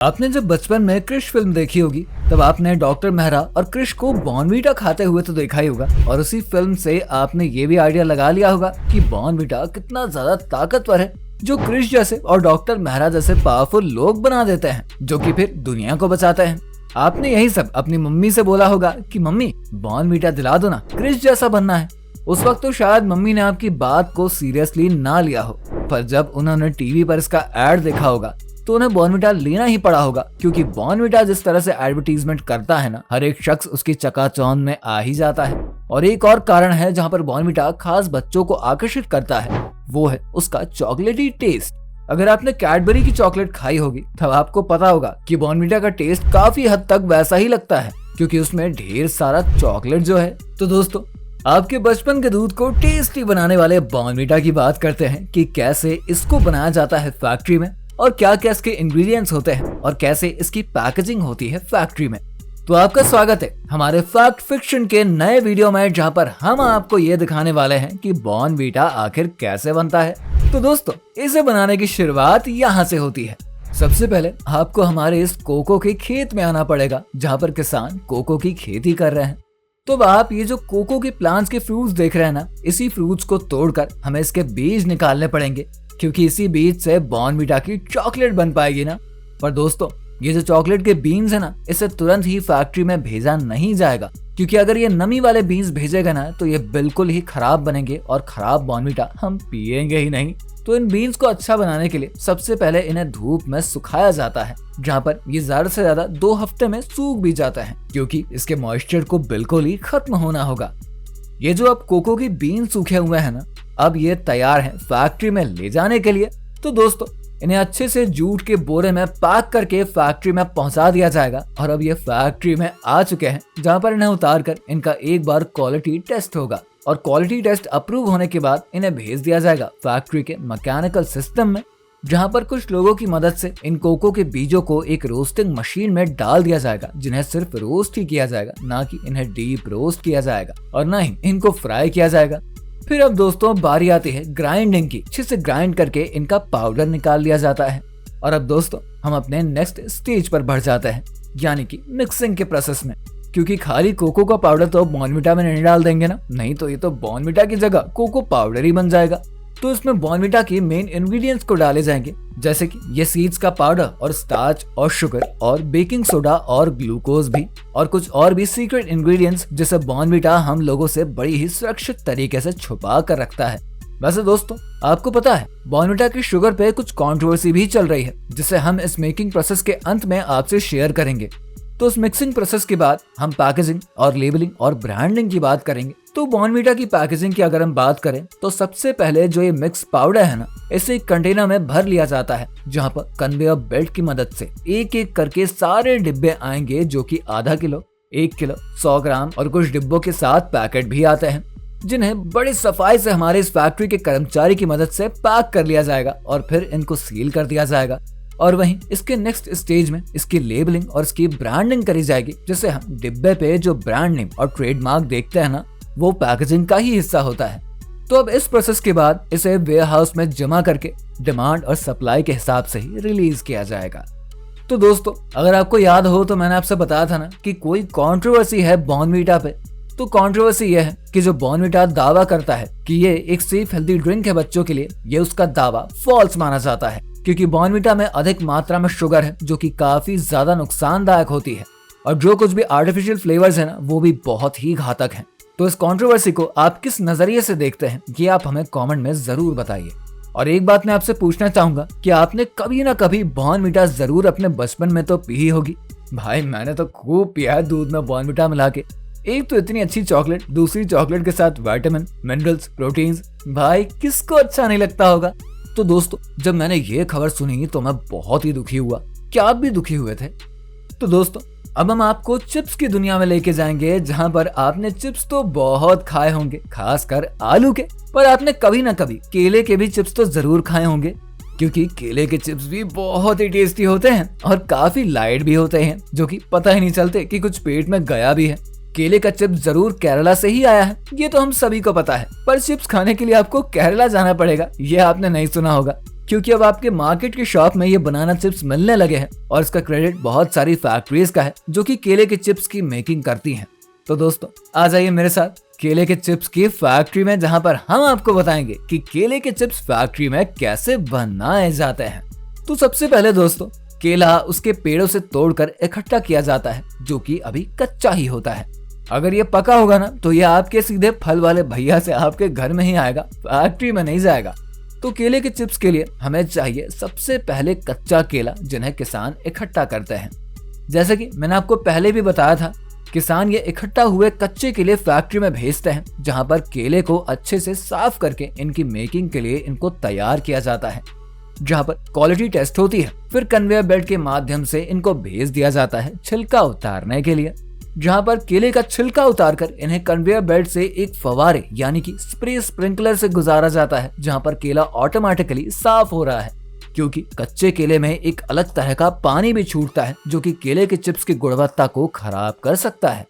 आपने जब बचपन में क्रिश फिल्म देखी होगी तब आपने डॉक्टर मेहरा और क्रिश को बॉर्नवीटा खाते हुए तो देखा ही होगा और उसी फिल्म से आपने ये भी आइडिया लगा लिया होगा कि बॉर्नवीटा कितना ज्यादा ताकतवर है जो क्रिश जैसे और डॉक्टर मेहरा जैसे पावरफुल लोग बना देते हैं जो कि फिर दुनिया को बचाते हैं। आपने यही सब अपनी मम्मी से बोला होगा कि मम्मी बॉर्नवीटा दिला दो ना, क्रिश जैसा बनना है। उस वक्त तो शायद मम्मी ने आपकी बात को सीरियसली ना लिया हो, पर जब उन्होंने टीवी पर इसका एड देखा होगा तो उन्हें बॉर्नवीटा लेना ही पड़ा होगा, क्योंकि बॉर्नवीटा जिस तरह से एडवर्टीजमेंट करता है ना, हर एक शख्स उसकी चकाचौंध में आ ही जाता है। और एक और कारण है जहाँ पर बॉर्नवीटा खास बच्चों को आकर्षित करता है, वो है उसका चॉकलेटी टेस्ट। अगर आपने कैडबरी की चॉकलेट खाई होगी तब आपको पता होगा कि बॉर्नवीटा का टेस्ट काफी हद तक वैसा ही लगता है, क्योंकि उसमें ढेर सारा चॉकलेट जो है। तो दोस्तों, आपके बचपन के दूध को टेस्टी बनाने वाले बॉर्नवीटा की बात करते हैं कि कैसे इसको बनाया जाता है फैक्ट्री में और क्या क्या इसके इंग्रेडिएंट्स होते हैं और कैसे इसकी पैकेजिंग होती है फैक्ट्री में। तो आपका स्वागत है हमारे फैक्ट फिक्शन के नए वीडियो में, जहां पर हम आपको ये दिखाने वाले हैं कि बॉर्नवीटा आखिर कैसे बनता है। तो दोस्तों, इसे बनाने की शुरुआत यहाँ से होती है। सबसे पहले आपको हमारे इस कोको के खेत में आना पड़ेगा, जहाँ पर किसान कोको की खेती कर रहे हैं। तो आप ये जो कोको के प्लांट्स के फ्रूट्स देख रहे हैं ना, इसी फ्रूट्स को तोड़कर हमें इसके बीज निकालने पड़ेंगे, क्योंकि इसी बीज से बॉर्नवीटा की चॉकलेट बन पाएगी ना। पर दोस्तों, ये जो चॉकलेट के बीन्स है ना, इसे तुरंत ही फैक्ट्री में भेजा नहीं जाएगा, क्योंकि अगर ये नमी वाले बीन्स भेजेगा ना तो ये बिल्कुल ही खराब बनेंगे और खराब बॉर्नवीटा हम पिएंगे ही नहीं। तो इन बीन्स को अच्छा बनाने के लिए सबसे पहले इन्हें धूप में सुखाया जाता है, जहाँ पर ये ज्यादा से ज्यादा 2 हफ्ते में सूख भी जाता है, क्योंकि इसके मॉइस्चर को बिल्कुल ही खत्म होना होगा। ये जो अब कोको की बीन सूखे हुए हैं ना, अब ये तैयार हैं फैक्ट्री में ले जाने के लिए। तो दोस्तों, इन्हें अच्छे से जूट के बोरे में पैक करके फैक्ट्री में पहुंचा दिया जाएगा और अब ये फैक्ट्री में आ चुके हैं, जहां पर इन्हें उतार कर इनका एक बार क्वालिटी टेस्ट होगा और क्वालिटी टेस्ट अप्रूव होने के बाद इन्हें भेज दिया जाएगा फैक्ट्री के मैकेनिकल सिस्टम में, जहां पर कुछ लोगों की मदद से इन कोको के बीजों को एक रोस्टिंग मशीन में डाल दिया जाएगा, जिन्हें सिर्फ रोस्ट ही किया जाएगा, ना कि इन्हें डीप रोस्ट किया जाएगा और ना ही इनको फ्राई किया जाएगा। फिर अब दोस्तों बारी आती है ग्राइंडिंग की। अच्छे से ग्राइंड करके इनका पाउडर निकाल लिया जाता है और अब दोस्तों हम अपने नेक्स्ट स्टेज पर बढ़ जाते हैं, यानी कि मिक्सिंग के प्रोसेस में, क्योंकि खाली कोको का पाउडर तो बॉर्नवीटा में नहीं डाल देंगे ना, नहीं तो ये तो बॉर्नवीटा की जगह कोको पाउडर ही बन जाएगा। तो इसमें बॉर्नवीटा के मेन इंग्रेडिएंट्स को डाले जाएंगे, जैसे कि ये सीड्स का पाउडर और स्टार्च और शुगर और बेकिंग सोडा और ग्लूकोज भी, और कुछ और भी सीक्रेट इंग्रेडिएंट्स जिसे बॉर्नवीटा हम लोगों से बड़ी ही सुरक्षित तरीके से छुपा कर रखता है। वैसे दोस्तों, आपको पता है बॉर्नवीटा की शुगर पे कुछ कंट्रोवर्सी भी चल रही है, जिसे हम इस मेकिंग प्रोसेस के अंत में आपसे शेयर करेंगे। तो इस मिक्सिंग प्रोसेस के बाद हम पैकेजिंग और लेबलिंग और ब्रांडिंग की बात करेंगे। तो बॉर्नवीटा की पैकेजिंग की अगर हम बात करें तो सबसे पहले जो ये मिक्स पाउडर है ना, इसे एक कंटेनर में भर लिया जाता है, जहां पर कन्वेयर बेल्ट की मदद से एक एक करके सारे डिब्बे आएंगे, जो कि आधा किलो, 1 किलो, 100 ग्राम और कुछ डिब्बों के साथ पैकेट भी आते हैं, जिन्हें बड़ी सफाई से हमारे इस फैक्ट्री के कर्मचारी की मदद से पैक कर लिया जाएगा और फिर इनको सील कर दिया जाएगा। और वहीं इसके नेक्स्ट स्टेज में इसकी लेबलिंग और इसकी ब्रांडिंग करी जाएगी, जिससे हम डिब्बे पे जो ब्रांड नेम और ट्रेडमार्क देखते हैं ना, वो पैकेजिंग का ही हिस्सा होता है। तो अब इस प्रोसेस के बाद इसे वेयर हाउस में जमा करके डिमांड और सप्लाई के हिसाब से ही रिलीज किया जाएगा। तो दोस्तों, अगर आपको याद हो तो मैंने आपसे बताया था ना कि कोई कंट्रोवर्सी है बॉर्नवीटा पे। तो कंट्रोवर्सी यह है कि जो बॉर्नवीटा दावा करता है कि ये एक सेफ हेल्दी ड्रिंक है बच्चों के लिए, ये उसका दावा फॉल्स माना जाता है, क्योंकि बॉर्नवीटा में अधिक मात्रा में शुगर है, जो कि काफी ज्यादा नुकसानदायक होती है, और जो कुछ भी आर्टिफिशियल फ्लेवर्स है ना, वो भी बहुत ही घातक हैं। तो इस कंट्रोवर्सी को आप किस नजरिए से देखते हैं, ये आप हमें कमेंट में जरूर बताइए। और एक बात मैं आपसे पूछना चाहूंगा कि आपने कभी ना कभी बॉर्नवीटा जरूर अपने बचपन में तो पी ही होगी। भाई मैंने तो खूब पिया है दूध में बॉर्नवीटा मिला के। एक तो इतनी अच्छी चॉकलेट, दूसरी चॉकलेट के साथ विटामिन, मिनरल्स, प्रोटीन्स, भाई किसको अच्छा नहीं लगता होगा। तो दोस्तों, जब मैंने ये खबर सुनी तो मैं बहुत ही दुखी हुआ। क्या आप भी दुखी हुए थे? तो दोस्तों, अब हम आपको चिप्स की दुनिया में लेके जाएंगे, जहां पर आपने चिप्स तो बहुत खाए होंगे, खासकर आलू के, पर आपने कभी ना कभी केले के भी चिप्स तो जरूर खाए होंगे, क्योंकि केले के चिप्स भी बहुत ही टेस्टी होते हैं और काफी लाइट भी होते हैं, जो कि पता ही नहीं चलते कि कुछ पेट में गया भी है। केले का चिप्स जरूर केरला से ही आया है, ये तो हम सभी को पता है, पर चिप्स खाने के लिए आपको केरला जाना पड़ेगा, ये आपने नहीं सुना होगा, क्योंकि अब आपके मार्केट की शॉप में ये बनाना चिप्स मिलने लगे हैं और इसका क्रेडिट बहुत सारी फैक्ट्रीज का है जो कि केले के चिप्स की मेकिंग करती हैं। तो दोस्तों आ जाइए मेरे साथ केले के चिप्स की फैक्ट्री में, जहां पर हम आपको बताएंगे कि केले के चिप्स फैक्ट्री में कैसे बनाए जाते हैं। तो सबसे पहले दोस्तों केला उसके पेड़ों से तोड़कर इकट्ठा किया जाता है जो कि अभी कच्चा ही होता है। अगर ये पका होगा ना तो ये आपके सीधे फल वाले भैया से आपके घर में ही आएगा, फैक्ट्री में नहीं जाएगा। तो केले के चिप्स के लिए हमें चाहिए सबसे पहले कच्चा केला जिन्हें किसान इकट्ठा करते हैं। जैसे कि मैंने आपको पहले भी बताया था, किसान ये इकट्ठा हुए कच्चे केले फैक्ट्री में भेजते हैं जहां पर केले को अच्छे से साफ करके इनकी मेकिंग के लिए इनको तैयार किया जाता है, जहां पर क्वालिटी टेस्ट होती है। फिर कन्वेयर बेल्ट के माध्यम से इनको भेज दिया जाता है छिलका उतारने के लिए, जहां पर केले का छिलका उतारकर इन्हें कन्वेयर बेल्ट से एक फवारे यानी कि स्प्रे स्प्रिंकलर से गुजारा जाता है, जहां पर केला ऑटोमेटिकली साफ हो रहा है। क्योंकि कच्चे केले में एक अलग तरह का पानी भी छूटता है जो कि केले के चिप्स की गुणवत्ता को खराब कर सकता है।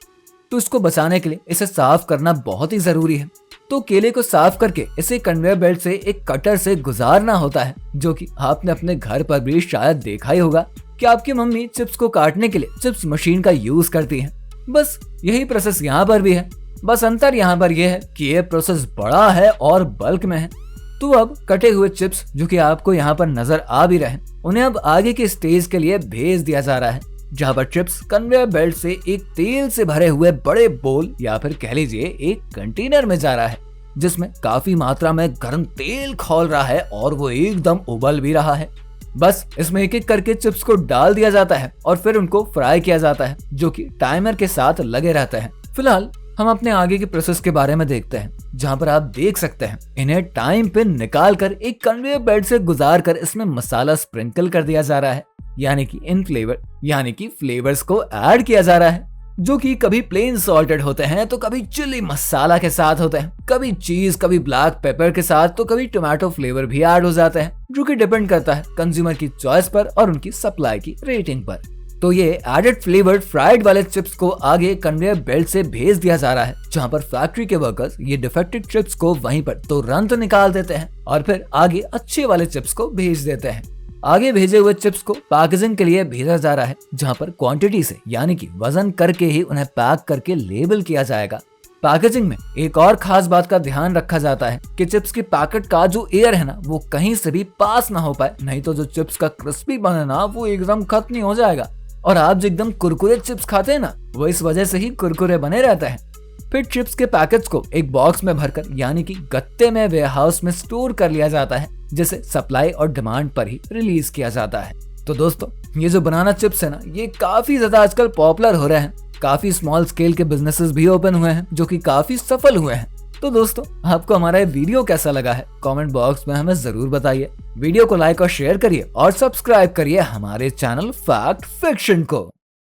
तो इसको बचाने के लिए इसे साफ करना बहुत ही जरूरी है। तो केले को साफ करके इसे कन्वेयर बेल्ट से एक कटर से गुजारना होता है, जो कि आपने अपने घर पर भी शायद देखा ही होगा कि आपकी मम्मी चिप्स को काटने के लिए चिप्स मशीन का यूज करती है। बस यही प्रोसेस यहाँ पर भी है, बस अंतर यहाँ पर यह है कि यह प्रोसेस बड़ा है और बल्क में है। तो अब कटे हुए चिप्स जो कि आपको यहाँ पर नजर आ भी रहे हैं, उन्हें अब आगे के स्टेज के लिए भेज दिया जा रहा है, जहाँ पर चिप्स कन्वेयर बेल्ट से एक तेल से भरे हुए बड़े बोल या फिर कह लीजिए एक कंटेनर में जा रहा है, जिसमें काफी मात्रा में गर्म तेल खौल रहा है और वो एकदम उबल भी रहा है। बस इसमें एक एक करके चिप्स को डाल दिया जाता है और फिर उनको फ्राई किया जाता है, जो कि टाइमर के साथ लगे रहते हैं। फिलहाल हम अपने आगे के प्रोसेस के बारे में देखते हैं, जहां पर आप देख सकते हैं इन्हें टाइम पे निकाल कर एक कन्वेयर बेल्ट से गुजार कर इसमें मसाला स्प्रिंकल कर दिया जा रहा है, यानी कि फ्लेवर्स को ऐड किया जा रहा है, जो कि कभी प्लेन सॉल्टेड होते हैं तो कभी चिली मसाला के साथ होते हैं, कभी चीज, कभी ब्लैक पेपर के साथ, तो कभी टोमेटो फ्लेवर भी ऐड हो जाते हैं, जो कि डिपेंड करता है कंज्यूमर की चॉइस पर और उनकी सप्लाई की रेटिंग पर। तो ये एडेड फ्लेवर्ड फ्राइड वाले चिप्स को आगे कन्वेयर बेल्ट से भेज दिया जा रहा है, जहां पर फैक्ट्री के वर्कर्स ये डिफेक्टेड चिप्स को वहीं पर तुरंत निकाल देते हैं और फिर आगे अच्छे वाले चिप्स को भेज देते हैं। आगे भेजे हुए चिप्स को पैकेजिंग के लिए भेजा जा रहा है, जहां पर क्वांटिटी से यानी कि वजन करके ही उन्हें पैक करके लेबल किया जाएगा। पैकेजिंग में एक और खास बात का ध्यान रखा जाता है कि चिप्स की पैकेट का जो एयर है ना वो कहीं से भी पास ना हो पाए, नहीं तो जो चिप्स का क्रिस्पी बनना वो एकदम खत्म नहीं हो जाएगा और आप जो एकदम कुरकुरे चिप्स खाते हैं ना वो इस वजह से ही कुरकुरे बने रहते हैं। फिर चिप्स के पैकेट्स को एक बॉक्स में भरकर यानी कि गत्ते में वेयरहाउस में स्टोर कर लिया जाता है, जिसे सप्लाई और डिमांड पर ही रिलीज किया जाता है। तो दोस्तों ये जो बनाना चिप्स है ना ये काफी ज्यादा आजकल पॉपुलर हो रहे हैं, काफी स्मॉल स्केल के बिजनेसेस भी ओपन हुए हैं जो कि काफी सफल हुए हैं। तो दोस्तों आपको हमारा ये वीडियो कैसा लगा है कमेंट बॉक्स में हमें जरूर बताइए। वीडियो को लाइक और शेयर करिए और सब्सक्राइब करिए हमारे चैनल फैक्ट फिक्शन को।